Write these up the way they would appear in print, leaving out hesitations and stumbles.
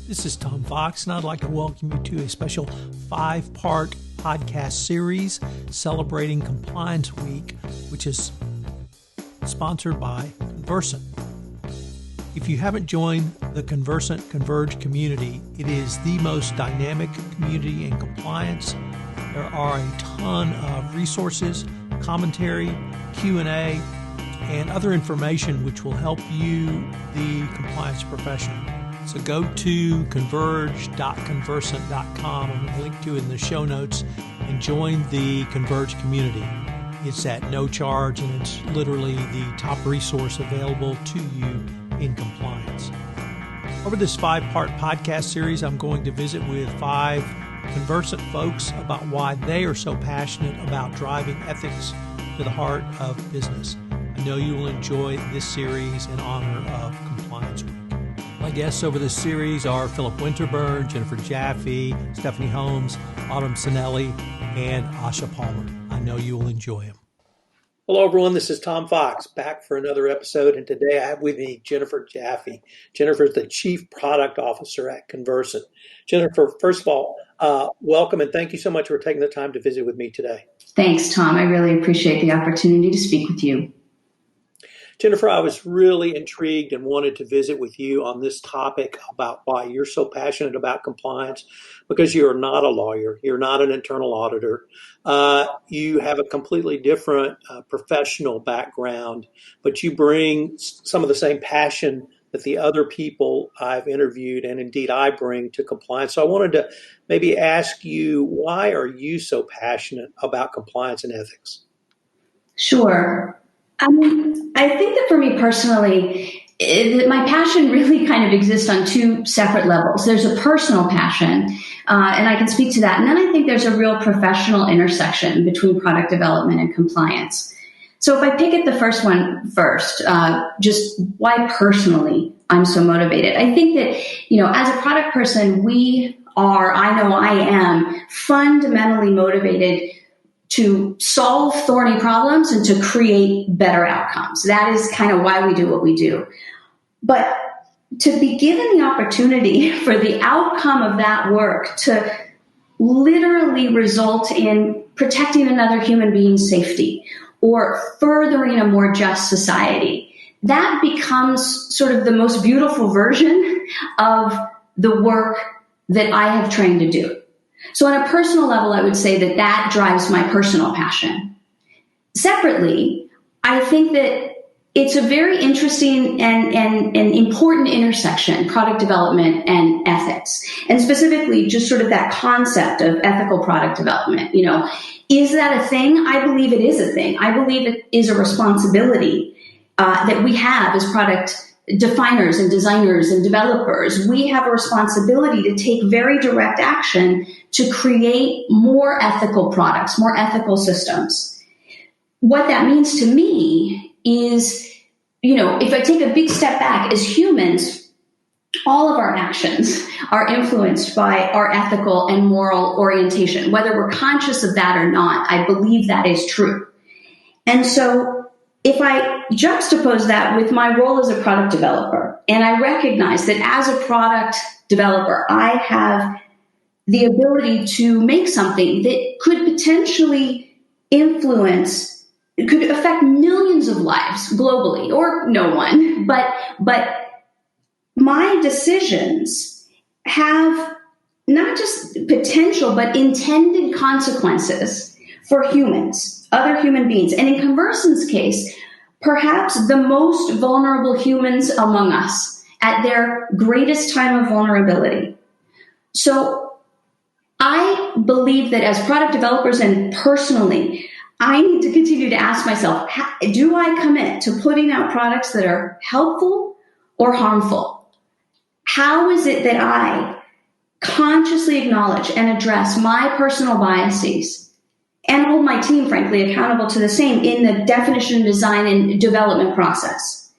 This is Tom Fox, and I'd like to welcome you to a special 5-part podcast series celebrating Compliance Week, which is sponsored by Conversant. If you haven't joined the Conversant Converge community, it is the most dynamic community in compliance. There are a ton of resources, commentary, Q&A, and other information which will help you, the compliance professional. So go to converge.conversant.com. I'm going to link to it in the show notes and join the Converge community. It's at no charge, and it's literally the top resource available to you in compliance. Over this 5-part podcast series, I'm going to visit with 5 Conversant folks about why they are so passionate about driving ethics to the heart of business. I know you will enjoy this series in honor of Compliance Week. My guests over this series are Philip Winterburn, Jennifer Jaffe, Stephanie Holmes, Autumn Sinelli, and Asha Palmer. I know you will enjoy them. Hello, everyone. This is Tom Fox, back for another episode, and today I have with me Jennifer Jaffe. Jennifer is the Chief Product Officer at Conversant. Jennifer, first of all, welcome, and thank you so much for taking the time to visit with me today. Thanks, Tom. I really appreciate the opportunity to speak with you. Jennifer, I was really intrigued and wanted to visit with you on this topic about why you're so passionate about compliance, because you're not a lawyer. You're not an internal auditor. You have a completely different professional background, but you bring some of the same passion that the other people I've interviewed, and indeed I bring, to compliance. So I wanted to maybe ask you, why are you so passionate about compliance and ethics? Sure. I think that for me personally, my passion really kind of exists on 2 separate levels. There's a personal passion, and I can speak to that. And then I think there's a real professional intersection between product development and compliance. So if I pick at the first one first, just why personally I'm so motivated. I think that, as a product person, I know I am fundamentally motivated to solve thorny problems and to create better outcomes. That is kind of why we do what we do. But to be given the opportunity for the outcome of that work to literally result in protecting another human being's safety or furthering a more just society, that becomes sort of the most beautiful version of the work that I have trained to do. So on a personal level, I would say that drives my personal passion. Separately, I think that it's a very interesting and important intersection, product development and ethics, and specifically just sort of that concept of ethical product development. Is that a thing? I believe it is a thing. I believe it is a responsibility that we have as product definers and designers and developers. We have a responsibility to take very direct action to create more ethical products, more ethical systems. What that means to me is, if I take a big step back, as humans, all of our actions are influenced by our ethical and moral orientation. Whether we're conscious of that or not, I believe that is true. And so if I juxtapose that with my role as a product developer, and I recognize that as a product developer, I have the ability to make something that could potentially could affect millions of lives globally, or no one, but my decisions have not just potential, but intended consequences for humans, other human beings. And in Conversant's case, perhaps the most vulnerable humans among us at their greatest time of vulnerability. So I believe that as product developers and personally, I need to continue to ask myself, do I commit to putting out products that are helpful or harmful? How is it that I consciously acknowledge and address my personal biases and hold my team, frankly, accountable to the same in the definition, design, and development process?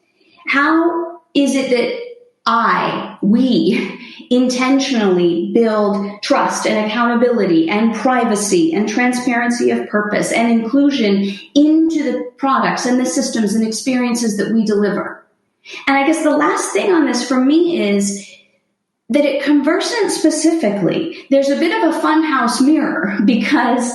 How is it that we intentionally build trust and accountability and privacy and transparency of purpose and inclusion into the products and the systems and experiences that we deliver? And I guess the last thing on this for me is that at Conversant specifically, there's a bit of a funhouse mirror, because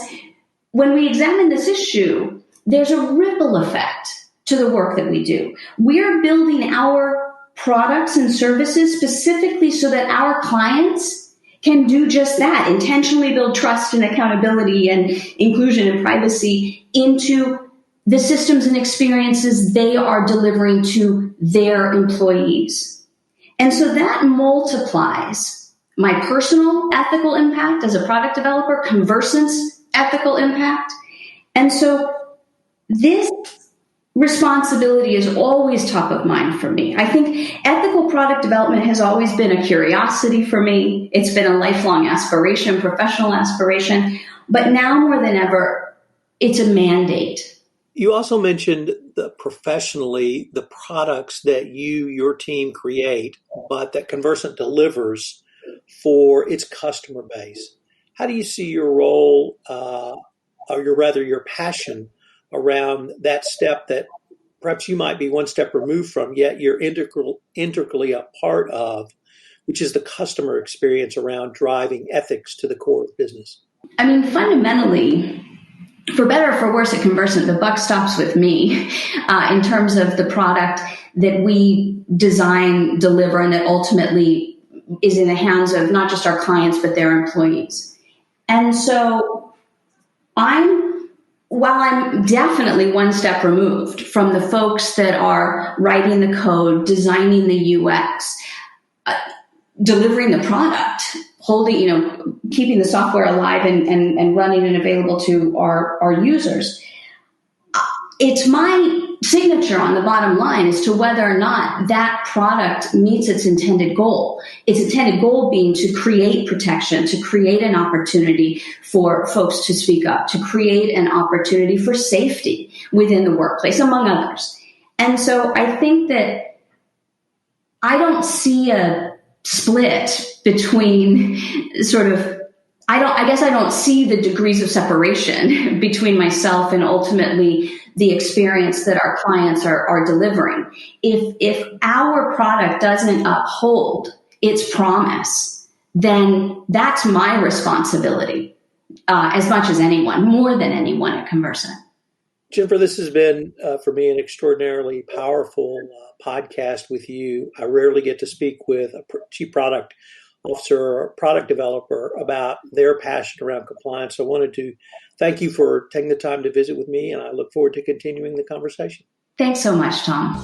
when we examine this issue, there's a ripple effect to the work that we do. We're building our products and services specifically so that our clients can do just that, intentionally build trust and accountability and inclusion and privacy into the systems and experiences they are delivering to their employees. And so that multiplies my personal ethical impact as a product developer, Conversant's ethical impact. And so this responsibility is always top of mind for me. I think ethical product development has always been a curiosity for me. It's been a lifelong aspiration, professional aspiration, but now more than ever, it's a mandate. You also mentioned professionally the products that your team create, but that Conversant delivers for its customer base. How do you see your role, your passion around that step that perhaps you might be one step removed from, yet you're integrally a part of, which is the customer experience around driving ethics to the core of business? I mean, fundamentally, for better or for worse at Conversant, the buck stops with me in terms of the product that we design, deliver, and that ultimately is in the hands of not just our clients, but their employees. And so while I'm definitely one step removed from the folks that are writing the code, designing the UX, delivering the product, keeping the software alive and running and available to our users, it's my signature on the bottom line as to whether or not that product meets its intended goal. Its intended goal being to create protection, to create an opportunity for folks to speak up, to create an opportunity for safety within the workplace, among others. And so I think that I don't see a split between I don't see the degrees of separation between myself and ultimately the experience that our clients are delivering. If our product doesn't uphold its promise, then that's my responsibility as much as anyone, more than anyone at Conversant. Jennifer, this has been, for me, an extraordinarily powerful podcast with you. I rarely get to speak with a chief product officer or product developer about their passion around compliance. So I wanted to thank you for taking the time to visit with me, and I look forward to continuing the conversation. Thanks so much, Tom.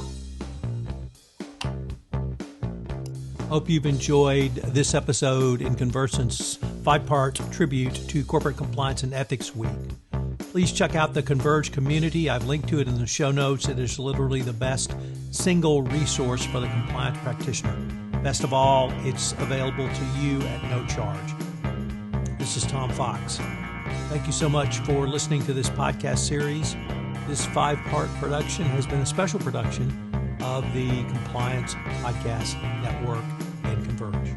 Hope you've enjoyed this episode in Conversant's 5-part tribute to Corporate Compliance and Ethics Week. Please check out the Converge community. I've linked to it in the show notes. It is literally the best single resource for the compliance practitioner. Best of all, it's available to you at no charge. This is Tom Fox. Thank you so much for listening to this podcast series. This 5-part production has been a special production of the Compliance Podcast Network and Converge.